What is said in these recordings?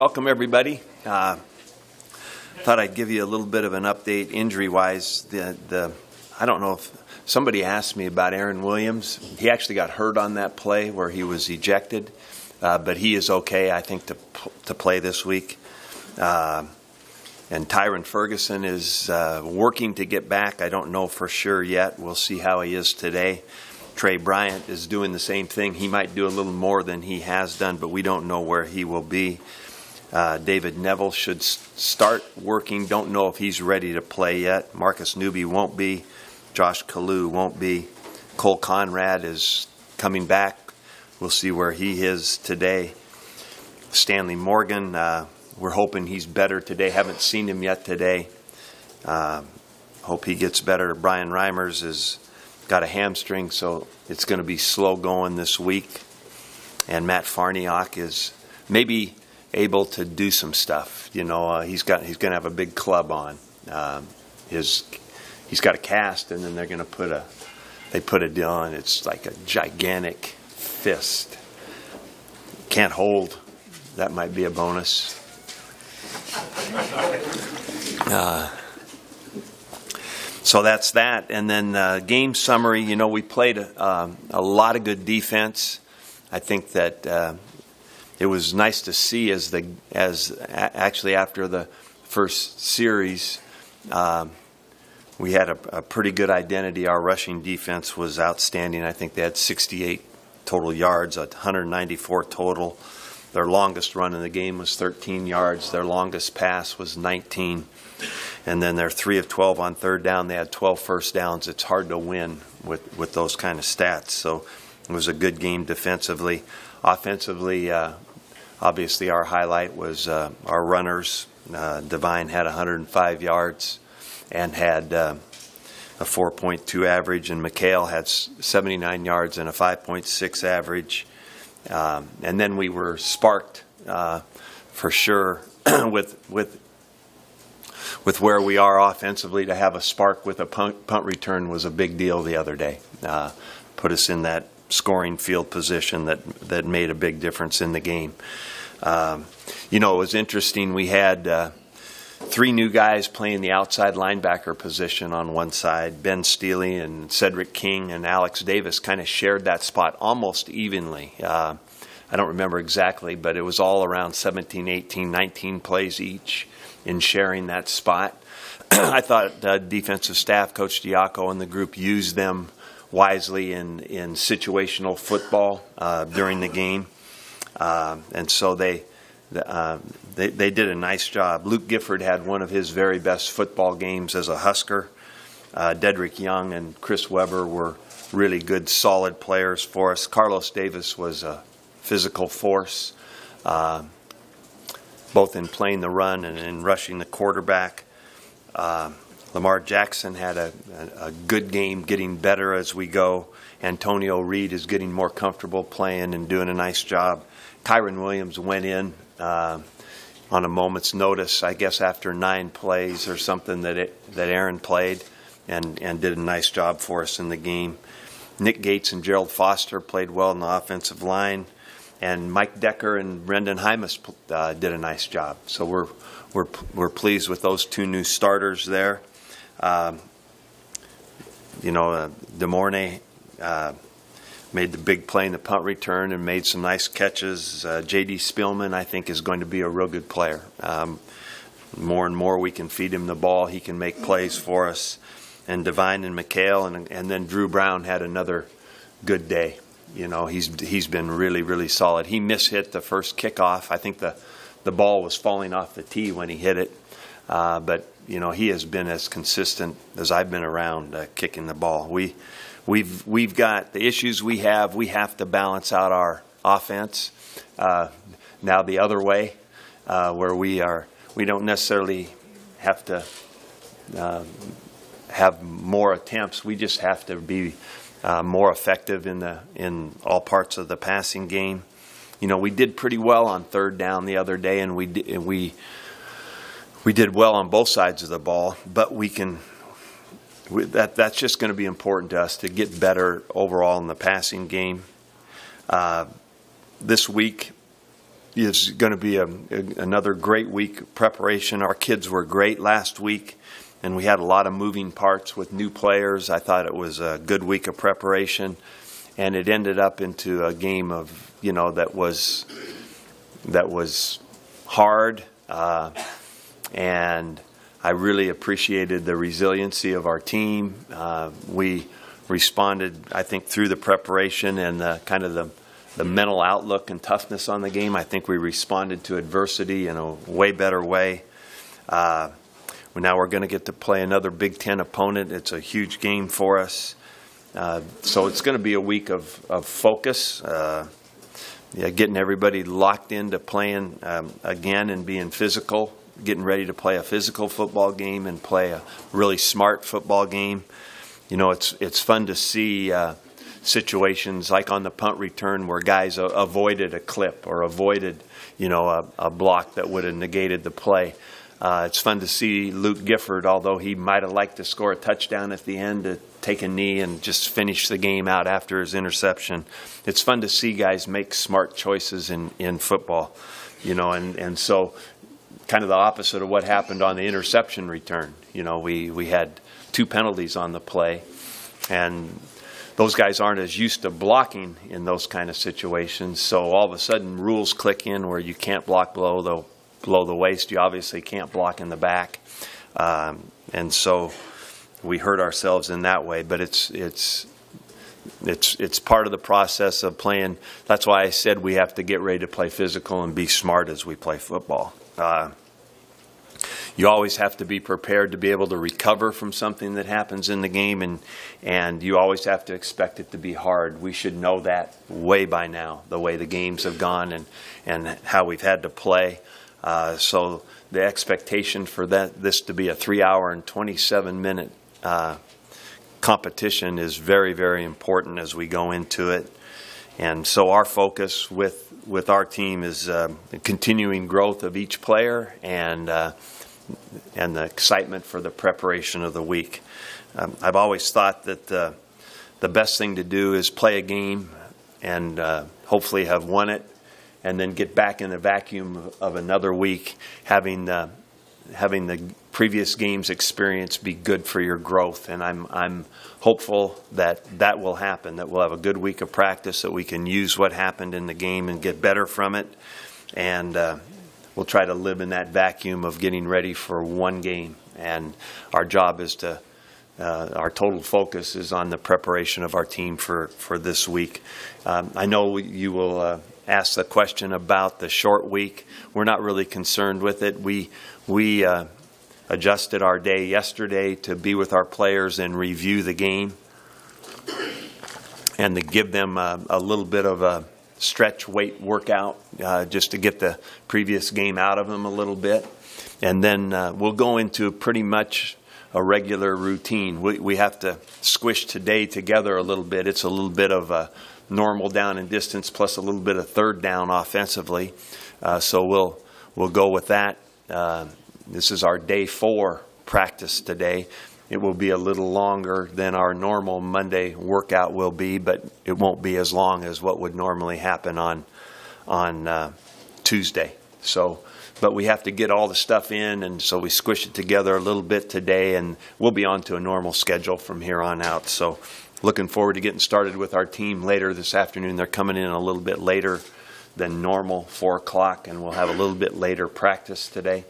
Welcome, everybody. Thought I'd give you a little bit of an update injury-wise. I don't know if somebody asked me about Aaron Williams. He actually got hurt on that play where he was ejected, but he is okay, I think, to play this week. And Tyron Ferguson is working to get back. I don't know for sure yet. We'll see how he is today. Trey Bryant is doing the same thing. He might do a little more than he has done, but we don't know where he will be. David Neville should start working. Don't know if he's ready to play yet. Marcus Newby won't be. Josh Kalu won't be. Cole Conrad is coming back. We'll see where he is today. Stanley Morgan, we're hoping he's better today. Haven't seen him yet today. Hope he gets better. Brian Reimers has got a hamstring, so it's going to be slow going this week. And Matt Farniok is maybe able to do some stuff. You know, he's going to have a big club on. He's got a cast, and then they're going to put it on. It's like a gigantic fist. Can't hold. That might be a bonus. So that's that. And then game summary. You know, we played a lot of good defense. I think that it was nice to see actually after the first series, we had a pretty good identity. Our rushing defense was outstanding. I think they had 68 total yards, 194 total. Their longest run in the game was 13 yards. Their longest pass was 19. And then they're 3 of 12 on third down. They had 12 first downs. It's hard to win with those kind of stats. So it was a good game defensively. Offensively, obviously our highlight was our runners. Devine had 105 yards and had a 4.2 average, and McHale had 79 yards and a 5.6 average. And then we were sparked for sure with where we are offensively. To have a spark with a punt return was a big deal the other day. Put us in that scoring field position that made a big difference in the game. You know, it was interesting. We had 3 new guys playing the outside linebacker position on one side. Ben Steely and Cedric King and Alex Davis kind of shared that spot almost evenly. I don't remember exactly, but it was all around 17, 18, 19 plays each in sharing that spot. I thought defensive staff, Coach Diaco and the group used them wisely in situational football during the game. And so they did a nice job. Luke Gifford had one of his very best football games as a Husker. Dedrick Young and Chris Weber were really good, solid players for us. Carlos Davis was a physical force, both in playing the run and in rushing the quarterback. Lamar Jackson had a good game, getting better as we go. Antonio Reed is getting more comfortable playing and doing a nice job. Kyron Williams went in on a moment's notice, I guess after 9 plays or something that Aaron played, and did a nice job for us in the game. Nick Gates and Gerald Foster played well in the offensive line, and Mike Decker and Brendan Hymas did a nice job. So we're pleased with those 2 new starters there. You know, DeMornay made the big play in the punt return and made some nice catches. J.D. Spielman, I think, is going to be a real good player. More and more we can feed him the ball. He can make plays for us. And Devine and McHale, and then Drew Brown had another good day. You know, he's been really, really solid. He mishit the first kickoff. I think the ball was falling off the tee when he hit it. But, you know, he has been as consistent as I've been around kicking the ball. We've got the issues we have to balance out our offense. Now the other way, where we don't necessarily have to have more attempts. We just have to be more effective in all parts of the passing game. You know, we did pretty well on third down the other day, and we did well on both sides of the ball. But that's just going to be important to us to get better overall in the passing game. This week, is going to be another great week of preparation. Our kids were great last week, and we had a lot of moving parts with new players. I thought it was a good week of preparation, and it ended up into a game of, that was hard, and I really appreciated the resiliency of our team. We responded, I think, through the preparation and the mental outlook and toughness on the game. I think we responded to adversity in a way better way. Now we're going to get to play another Big Ten opponent. It's a huge game for us. So it's going to be a week of focus, getting everybody locked into playing again and being physical, getting ready to play a physical football game and play a really smart football game. It's fun to see situations like on the punt return where guys avoided a clip or avoided, a block that would have negated the play. It's fun to see Luke Gifford, although he might have liked to score a touchdown at the end, to take a knee and just finish the game out after his interception. It's fun to see guys make smart choices in football, and so kind of the opposite of what happened on the interception return. We had 2 penalties on the play, and those guys aren't as used to blocking in those kind of situations. So all of a sudden rules click in where you can't block below the waist. You obviously can't block in the back. And so we hurt ourselves in that way. But it's part of the process of playing. That's why I said we have to get ready to play physical and be smart as we play football. You always have to be prepared to be able to recover from something that happens in the game, and you always have to expect it to be hard. We should know that way by now, the way the games have gone and how we've had to play. So the expectation for this to be a 3-hour and 27-minute competition is very, very important as we go into it. And so our focus with our team is continuing growth of each player and the excitement for the preparation of the week. I've always thought that the best thing to do is play a game and hopefully have won it, and then get back in the vacuum of another week, having the previous game's experience be good for your growth. And I'm hopeful that will happen, that we'll have a good week of practice, that we can use what happened in the game and get better from it. And we'll try to live in that vacuum of getting ready for one game. And our job is our total focus is on the preparation of our team for this week. I know you will ask the question about the short week. We're not really concerned with it. We adjusted our day yesterday to be with our players and review the game and to give them a little bit of a stretch weight workout just to get the previous game out of them a little bit. And then we'll go into pretty much a regular routine. We have to squish today together a little bit. It's a little bit of a normal down and distance plus a little bit of third down offensively. So we'll go with that. This is our day 4 practice today. It will be a little longer than our normal Monday workout will be, but it won't be as long as what would normally happen on Tuesday. But we have to get all the stuff in, and so we squish it together a little bit today, and we'll be on to a normal schedule from here on out. So looking forward to getting started with our team later this afternoon. They're coming in a little bit later than normal, 4 o'clock, and we'll have a little bit later practice today,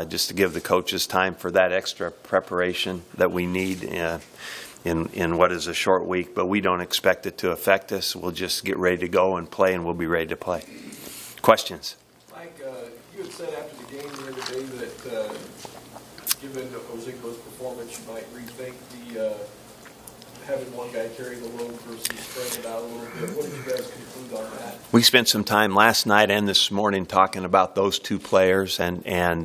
just to give the coaches time for that extra preparation that we need in what is a short week. But we don't expect it to affect us. We'll just get ready to go and play, and we'll be ready to play. Questions? Mike, you had said after the game the other day that given Ozigbo's performance, you might rethink the having one guy carry the load versus spreading it out a little bit. What did you guys conclude on that? We spent some time last night and this morning talking about those 2 players and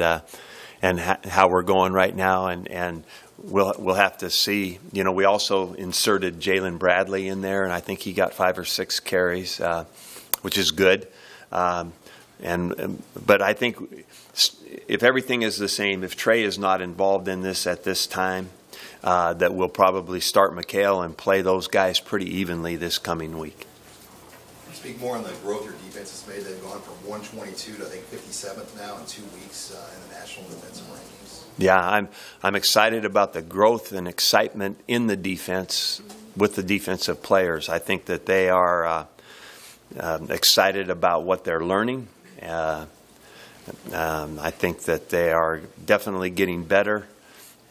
how we're going right now, and we'll have to see. We also inserted Jalen Bradley in there, and I think he got 5 or 6 carries, which is good. But I think if everything is the same, if Trey is not involved in this at this time, that we'll probably start McHale and play those guys pretty evenly this coming week. speak more on the growth your defense has made? They've gone from 122 to I think 57th now in 2 weeks in the national defensive rankings. Yeah, I'm excited about the growth and excitement in the defense with the defensive players. I think that they are excited about what they're learning. I think that they are definitely getting better.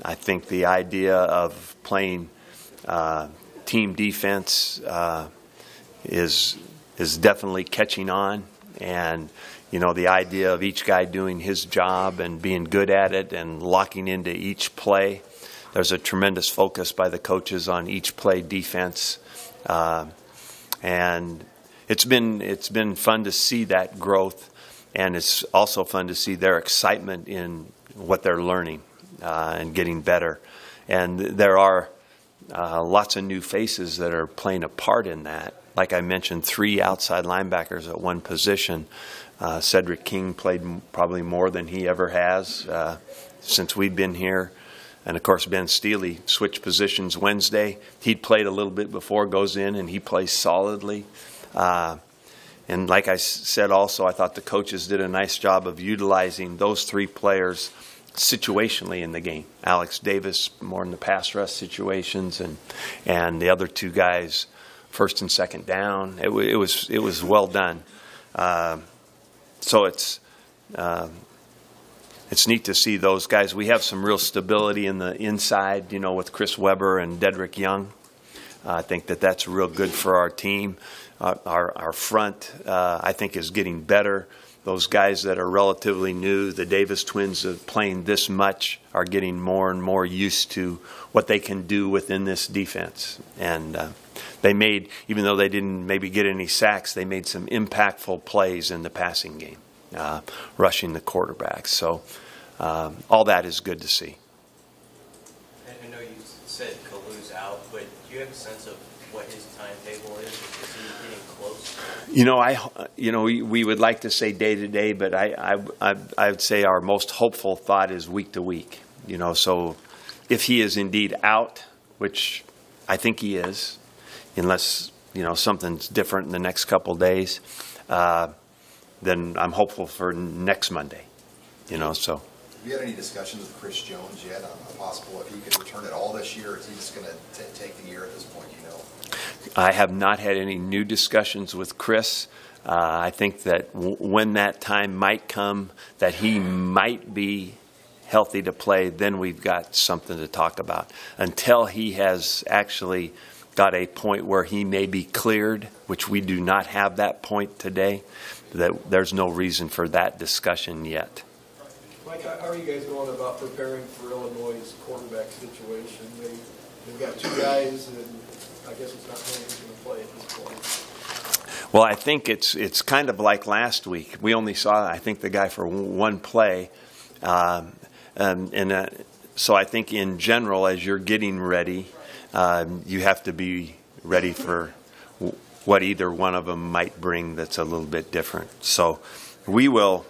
I think the idea of playing team defense is definitely catching on, and the idea of each guy doing his job and being good at it and locking into each play. There's a tremendous focus by the coaches on each play defense, and it's been fun to see that growth, and it's also fun to see their excitement in what they're learning and getting better. And there are lots of new faces that are playing a part in that. Like I mentioned, 3 outside linebackers at one position. Cedric King played probably more than he ever has since we've been here. And, of course, Ben Steely switched positions Wednesday. He'd played a little bit before, goes in, and he plays solidly. And like I said also, I thought the coaches did a nice job of utilizing those 3 players situationally in the game. Alex Davis more in the pass rush situations, and the other 2 guys first and second down. It was well done. So it's neat to see those guys. We have some real stability in the inside, with Chris Weber and Dedrick Young. I think that's real good for our team. Our front, I think, is getting better. Those guys that are relatively new, the Davis twins playing this much, are getting more and more used to what they can do within this defense. And they made, even though they didn't maybe get any sacks, they made some impactful plays in the passing game, rushing the quarterbacks. So all that is good to see. I know you said Kalu's out, but do you have a sense of what his timetable is? Is he getting close? We would like to say day to day, but I would say our most hopeful thought is week to week. So if he is indeed out, which I think he is, unless something's different in the next couple of days, then I'm hopeful for next Monday. So. Have you had any discussions with Chris Jones yet on possible if he could return at all this year, or is he just going to take the year at this point? I have not had any new discussions with Chris. I think that when that time might come that he might be healthy to play, then we've got something to talk about. Until he has actually got a point where he may be cleared, which we do not have that point today, that there's no reason for that discussion yet. Mike, how are you guys going about preparing for Illinois' quarterback situation? They've got 2 guys, and I guess it's not knowing who's going to play at this point. Well, I think it's kind of like last week. We only saw, I think, the guy for 1 play. So I think in general, as you're getting ready, you have to be ready for what either one of them might bring that's a little bit different. So we will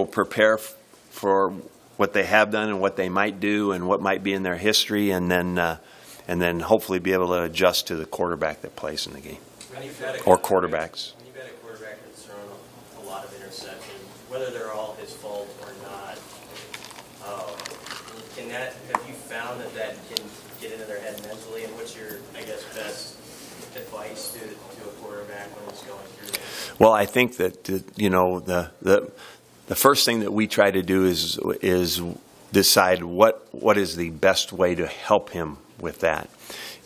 prepare for what they have done and what they might do and what might be in their history, and then hopefully be able to adjust to the quarterback that plays in the game, or quarterbacks. When you've got a quarterback that's thrown a lot of interceptions, whether they're all his fault or not, have you found that can get into their head mentally? And what's your, best advice to a quarterback when he's going through that? Well, I think that the first thing that we try to do is decide what is the best way to help him with that.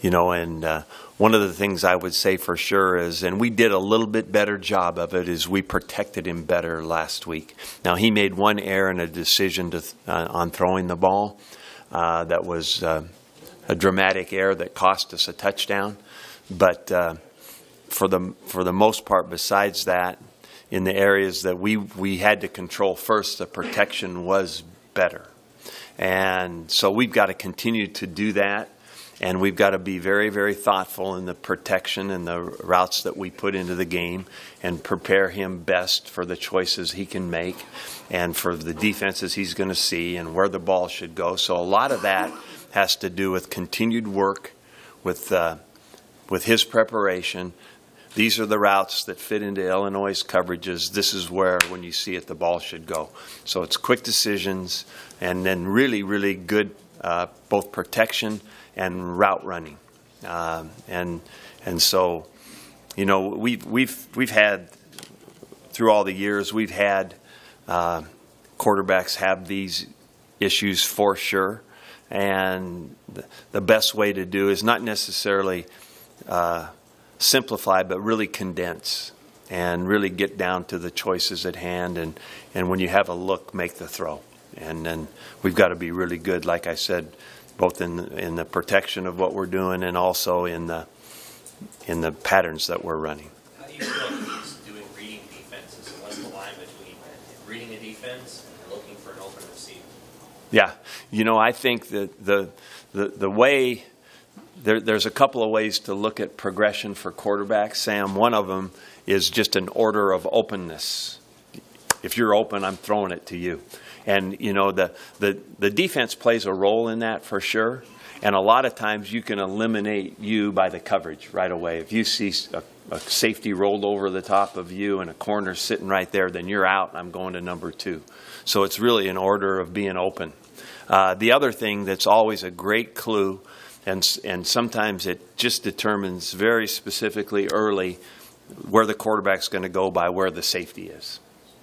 And one of the things I would say for sure is, and we did a little bit better job of it, is we protected him better last week. Now, he made 1 error in a decision on throwing the ball. That was a dramatic error that cost us a touchdown. But for the most part, besides that, in the areas that we had to control first, the protection was better. And so we've got to continue to do that. And we've got to be very, very thoughtful in the protection and the routes that we put into the game, and prepare him best for the choices he can make and for the defenses he's going to see and where the ball should go. So a lot of that has to do with continued work with his preparation, these are the routes that fit into Illinois' coverages. This is where, when you see it, the ball should go. So it's quick decisions, and then really, really good both protection and route running. And so, you know, we've had, through all the years, we've had quarterbacks have these issues for sure. And the best way to do is not necessarily simplify, but really condense and really get down to the choices at hand. And when you have a look, make the throw. And then we've got to be really good, like I said, both in the protection of what we're doing and also in the patterns that we're running. How do you feel like he's doing reading defenses? What's the line between reading a defense and looking for an open receiver? Yeah, you know, I think that the way there's a couple of ways to look at progression for quarterbacks, Sam. One of them is just an order of openness. If you're open, I'm throwing it to you. And, you know, the defense plays a role in that for sure. And a lot of times you can eliminate you by the coverage right away. If you see a safety rolled over the top of you and a corner sitting right there, then you're out and I'm going to number 2. So it's really an order of being open. The other thing that's always a great clue, and sometimes it just determines very specifically early where the quarterback's going to go by where the safety is.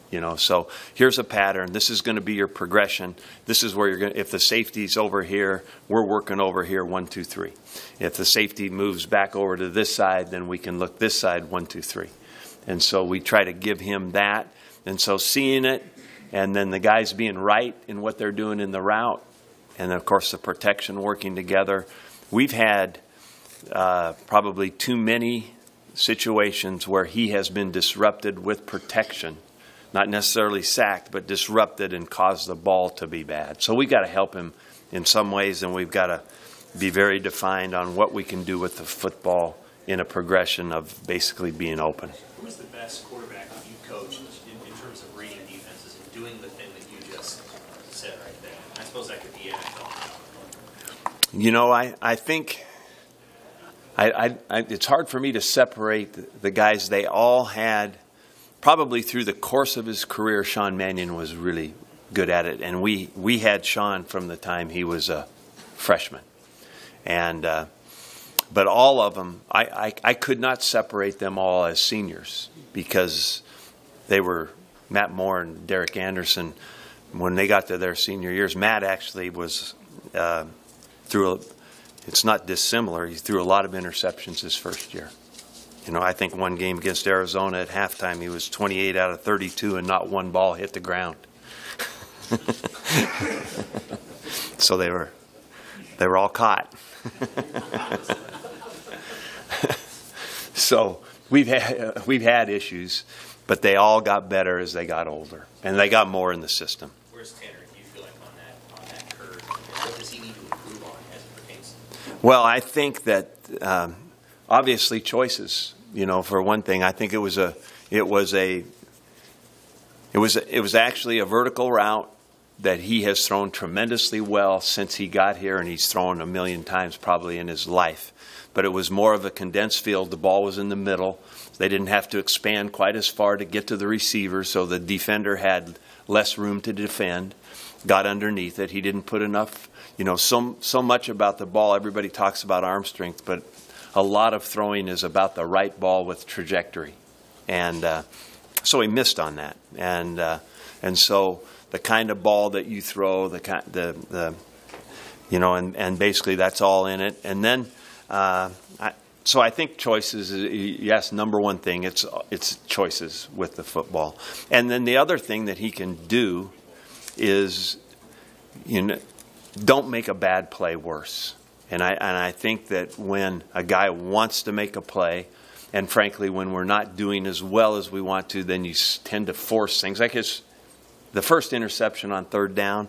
You know, so here's a pattern. This is going to be your progression. This is where you're going to, if the safety's over here, we're working over here, 1, 2, 3. If the safety moves back over to this side, then we can look this side, 1, 2, 3. And so we try to give him that. And so seeing it, and then the guys being right in what they're doing in the route, and of course the protection working together. We've had probably too many situations where he has been disrupted with protection. Not necessarily sacked, but disrupted and caused the ball to be bad. So we've got to help him in some ways, and we've got to be very defined on what we can do with the football in a progression of basically being open. Who was the best quarterback you coached in terms of reading defenses and doing the thing that you just said right there? I suppose that could be NFL. You know, I think it's hard for me to separate the guys. They all had... Probably through the course of his career, Sean Mannion was really good at it. And we had Sean from the time he was a freshman. And but all of them, I could not separate them all as seniors because they were Matt Moore and Derek Anderson. When they got to their senior years, Matt actually was it's not dissimilar. He threw a lot of interceptions his first year. You know, I think one game against Arizona at halftime, he was 28 out of 32 and not one ball hit the ground. So they were all caught. So we've had issues, but they all got better as they got older, and they got more in the system. Where's Tanner, do you feel like, on that curve? What does he need to improve on as it pertains? Well, I think that obviously choices. You know, for one thing, I think it was actually a vertical route that he has thrown tremendously well since he got here, and he's thrown 1,000,000 times probably in his life. But it was more of a condensed field. The ball was in the middle. They didn't have to expand quite as far to get to the receiver, so the defender had less room to defend, got underneath it. He didn't put enough, you know, so much about the ball. Everybody talks about arm strength, but a lot of throwing is about the right ball with trajectory. And so he missed on that. And so the kind of ball that you throw, you know, and basically that's all in it. And then, so I think choices, yes, number one thing, it's choices with the football. And then the other thing that he can do is, you know, don't make a bad play worse. And I think that when a guy wants to make a play, and frankly, when we're not doing as well as we want to, then you tend to force things. Like the first interception on 3rd down,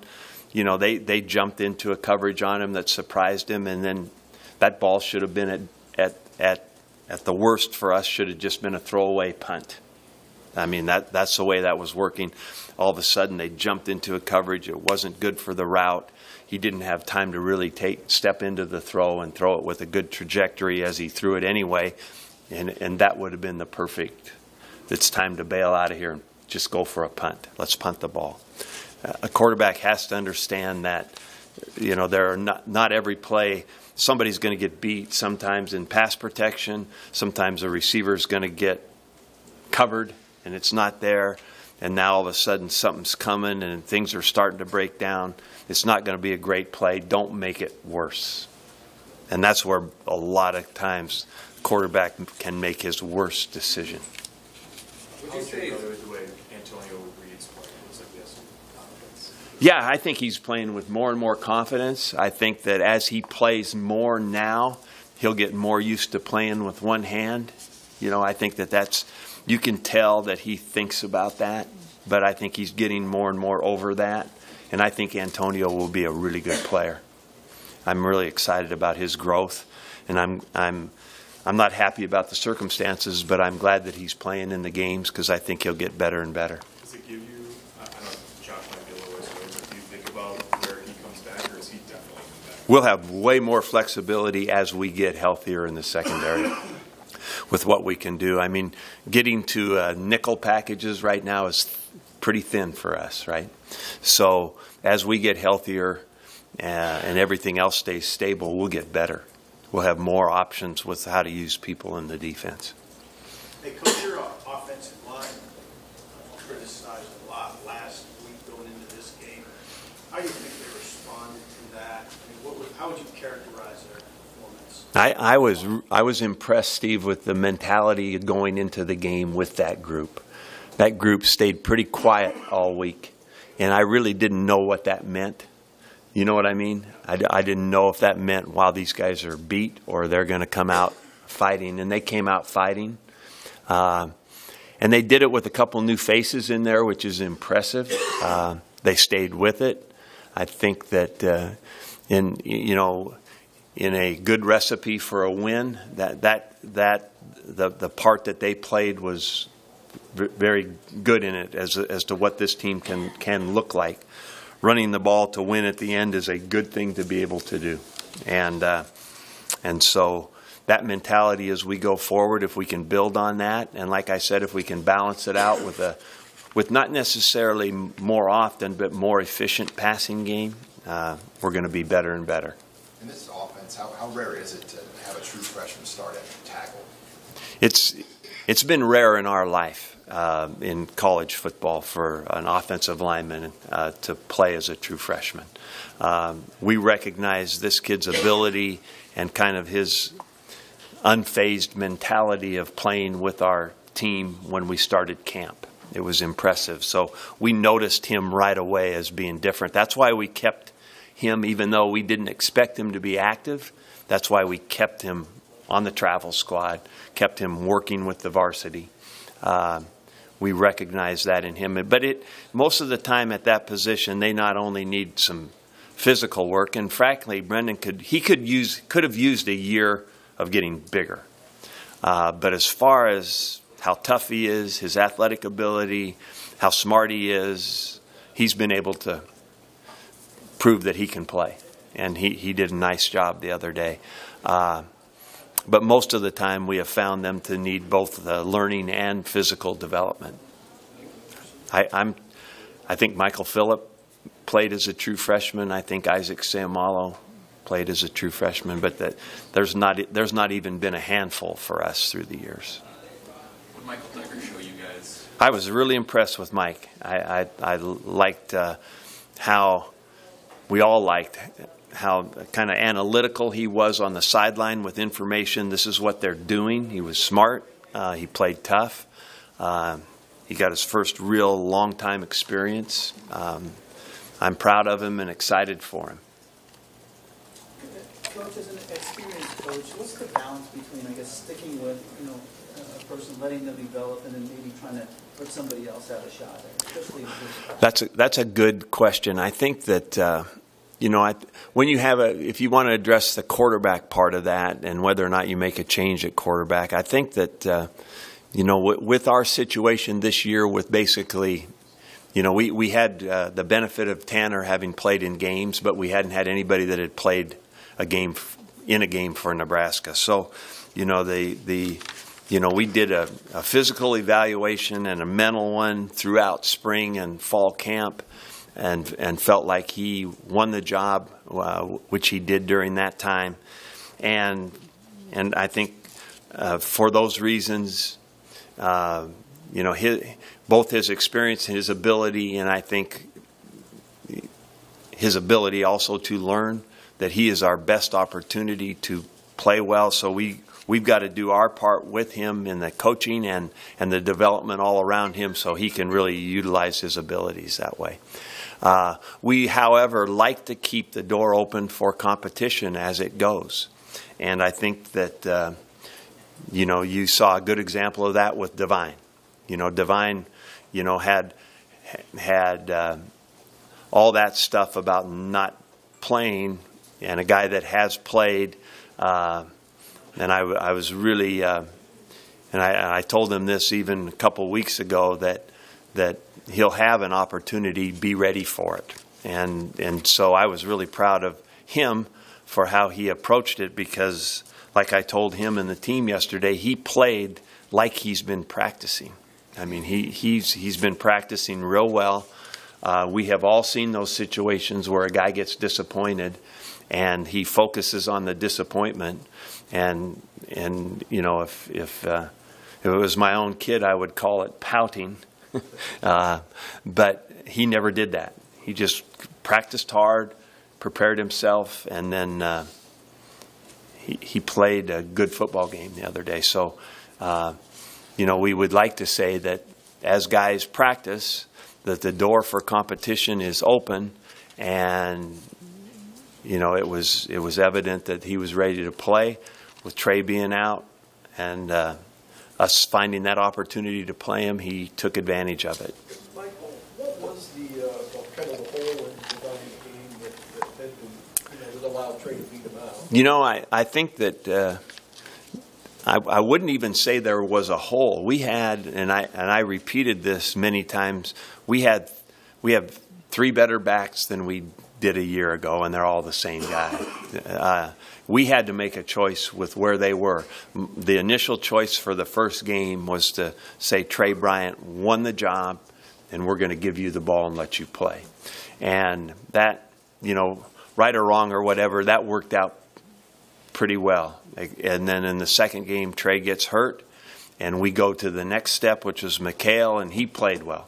you know, they jumped into a coverage on him that surprised him, and then that ball should have been at the worst for us, should have just been a throwaway punt. I mean, that's the way that was working. All of a sudden, they jumped into a coverage. It wasn't good for the route. He didn't have time to really step into the throw and throw it with a good trajectory as he threw it anyway. And that would have been the perfect, it's time to bail out of here and just go for a punt. Let's punt the ball. A quarterback has to understand that, there are not every play, somebody's going to get beat, sometimes in pass protection, sometimes a receiver's going to get covered and it's not there, and now all of a sudden something's coming and things are starting to break down. It's not going to be a great play. Don't make it worse. And that's where a lot of times the quarterback can make his worst decision. Would you say the way Antonio reads play? Looks like he has some confidence. Yeah, I think he's playing with more and more confidence. I think that as he plays more now, he'll get more used to playing with one hand. I think that's, you can tell that he thinks about that, but I think he's getting more and more over that. And I think Antonio will be a really good player. I'm really excited about his growth, and I'm not happy about the circumstances, but I'm glad that he's playing in the games because I think he'll get better and better. Does it give you, I don't know, Josh might be a little ways away, but do you think about where he comes back, or is he definitely coming back? We'll have way more flexibility as we get healthier in the secondary with what we can do. I mean, getting to nickel packages right now is pretty thin for us, right? So as we get healthier and everything else stays stable, we'll get better. We'll have more options with how to use people in the defense. Hey, Coach, your offensive line criticized a lot last week going into this game. How do you think they responded to that? I mean, how would you characterize their performance? I was impressed, Steve, with the mentality going into the game with that group. That group stayed pretty quiet all week, and I really didn't know what that meant. You know what I mean? I didn't know if that meant, wow, these guys are beat or they're going to come out fighting. And they came out fighting. And they did it with a couple new faces in there, which is impressive. They stayed with it. I think that in a good recipe for a win, the part that they played was very good in it as to what this team can look like. Running the ball to win at the end is a good thing to be able to do. And so that mentality as we go forward, if we can build on that, and like I said, if we can balance it out with not necessarily more often, but more efficient passing game, we're going to be better and better. In this offense, how rare is it to have a true freshman start at tackle? It's been rare in our life. In college football for an offensive lineman to play as a true freshman. We recognize this kid's ability and kind of his unfazed mentality of playing with our team when we started camp. It was impressive. So we noticed him right away as being different. That's why we kept him, even though we didn't expect him to be active. That's why we kept him on the travel squad, kept him working with the varsity. We recognize that in him. But most of the time at that position, they not only need some physical work, and frankly, Brendan could have used a year of getting bigger. But as far as how tough he is, his athletic ability, how smart he is, he's been able to prove that he can play. And he did a nice job the other day. But most of the time, we have found them to need both the learning and physical development. I think Michael Phillip played as a true freshman. I think Isaac Samalo played as a true freshman. But there's not even been a handful for us through the years. What did Michael Decker show you guys? I was really impressed with Mike. I liked how we all liked how kind of analytical he was on the sideline with information. This is what they're doing. He was smart. He played tough. He got his first real long-time experience. I'm proud of him and excited for him. Coach, as an experienced coach, what's the balance between, I guess, sticking with, a person, letting them develop, and then maybe trying to let somebody else have a shot at it, especially That's a good question. I think that when you have if you want to address the quarterback part of that and whether or not you make a change at quarterback, I think that, with our situation this year with basically, we had the benefit of Tanner having played in games, but we hadn't had anybody that had played in a game for Nebraska. So, the we did a physical evaluation and a mental one throughout spring and fall camp, and felt like he won the job, which he did during that time. And I think for those reasons, both his experience and his ability, and I think his ability also to learn, that he is our best opportunity to play well. So we've got to do our part with him in the coaching and the development all around him so he can really utilize his abilities that way. We, however, like to keep the door open for competition as it goes. And I think that, you saw a good example of that with Divine. Divine, had all that stuff about not playing, and a guy that has played. And I was really, and I told him this even a couple weeks ago, that he'll have an opportunity, be ready for it. And so I was really proud of him for how he approached it, because like I told him and the team yesterday, he played like he's been practicing. I mean, he's been practicing real well. We have all seen those situations where a guy gets disappointed and he focuses on the disappointment. And if it was my own kid, I would call it pouting. But he never did that. He just practiced hard, prepared himself, and then he played a good football game the other day. So, we would like to say that as guys practice, that the door for competition is open, and it was evident that he was ready to play with Trey being out, and us finding that opportunity to play him. He took advantage of it. Michael, what was the kind of the hole in Divine's game that allowed Trey to beat him out? I think that I wouldn't even say there was a hole. We had, and I repeated this many times, we have 3 better backs than we did a year ago, and they're all the same guy. We had to make a choice with where they were. The initial choice for the first game was to say Trey Bryant won the job, and we're going to give you the ball and let you play. And that, right or wrong or whatever, that worked out pretty well. And then in the second game, Trey gets hurt, and we go to the next step, which was McHale, and he played well.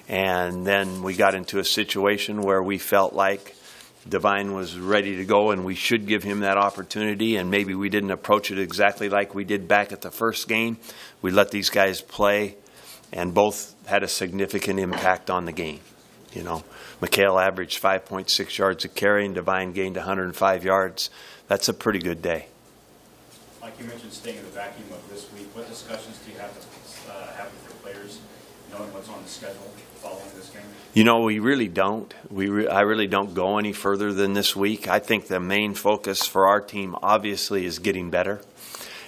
And then we got into a situation where we felt like Divine was ready to go, and we should give him that opportunity, and maybe we didn't approach it exactly like we did back at the first game. We let these guys play, and both had a significant impact on the game. McHale averaged 5.6 yards a carry, and Divine gained 105 yards. That's a pretty good day. Like you mentioned, staying in the vacuum of this week, what discussions do you have with your players, knowing what's on the schedule following this game? We really don't. I really don't go any further than this week. I think the main focus for our team, obviously, is getting better.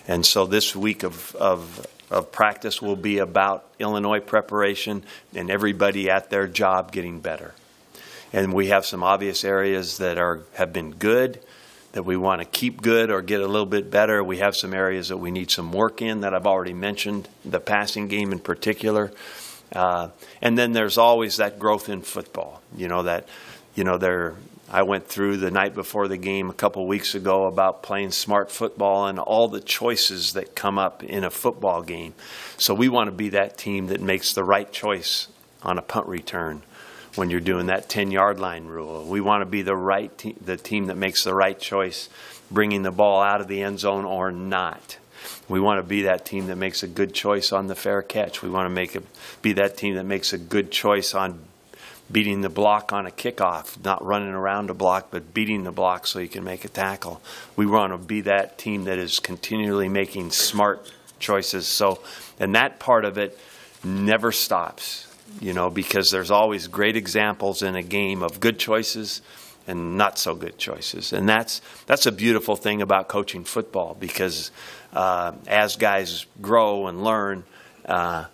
And so this week of practice will be about Illinois preparation and everybody at their job getting better. And we have some obvious areas that have been good, that we want to keep good or get a little bit better. We have some areas that we need some work in that I've already mentioned, the passing game in particular. And then there's always that growth in football. I went through the night before the game a couple weeks ago about playing smart football and all the choices that come up in a football game. So we want to be that team that makes the right choice on a punt return when you're doing that 10-yard line rule. We want to be the team that makes the right choice bringing the ball out of the end zone or not. We want to be that team that makes a good choice on the fair catch. We want to be that team that makes a good choice on beating the block on a kickoff, not running around a block, but beating the block so you can make a tackle. We want to be that team that is continually making smart choices. So, and that part of it never stops, because there's always great examples in a game of good choices and not so good choices. And that's a beautiful thing about coaching football, because as guys grow and learn, and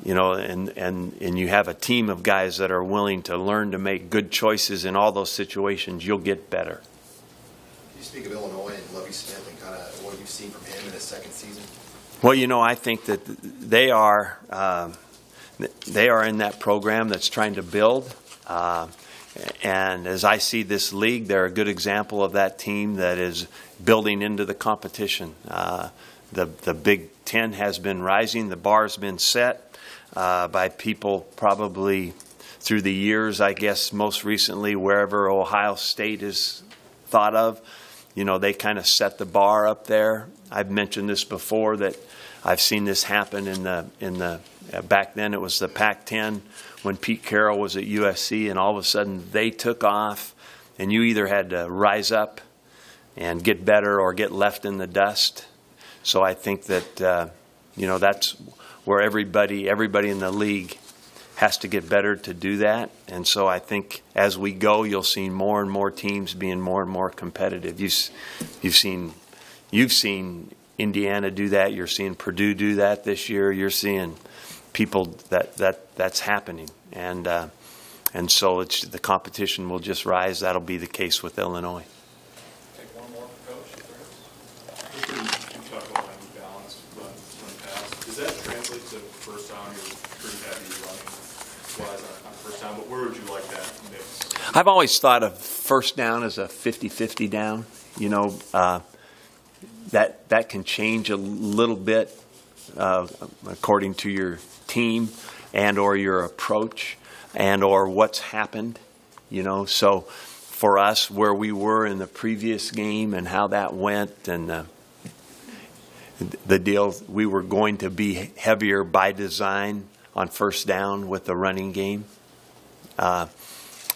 you have a team of guys that are willing to learn to make good choices in all those situations, you'll get better. Can you speak of Illinois and Lovie Smith and kind of what you've seen from him in his second season? Well, you know, I think that they are in that program that's trying to build. And as I see this league, they're a good example of that team that is building into the competition. The Big Ten has been rising. The bar's been set by people probably through the years, I guess, most recently, wherever Ohio State is thought of. You know, they kind of set the bar up there. I've mentioned this before, that I've seen this happen in the back then it was the Pac-10 when Pete Carroll was at USC, and all of a sudden they took off, and you either had to rise up and get better or get left in the dust. So I think that you know, that's where everybody in the league has to get better to do that. And so I think as we go, you'll see more and more teams being more and more competitive. You've seen Indiana do that. You're seeing Purdue do that this year. You're seeing people that's happening, and so the competition will just rise. That'll be the case with Illinois. Take one more for Coach. You talk about having balance run pass. Does that translate to first down? You're pretty heavy running wise on first down, but where would you like that mix? I've always thought of first down as a 50-50 down. You know, that can change a little bit according to your team and or your approach and or what's happened. You know, so for us, where we were in the previous game and how that went, and the deal, we were going to be heavier by design on first down with the running game.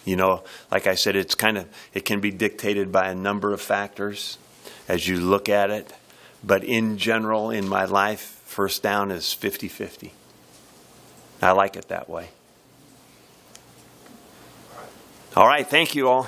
You know, like I said, it can be dictated by a number of factors as you look at it. But in general, in my life, first down is 50-50. I like it that way. All right, thank you all.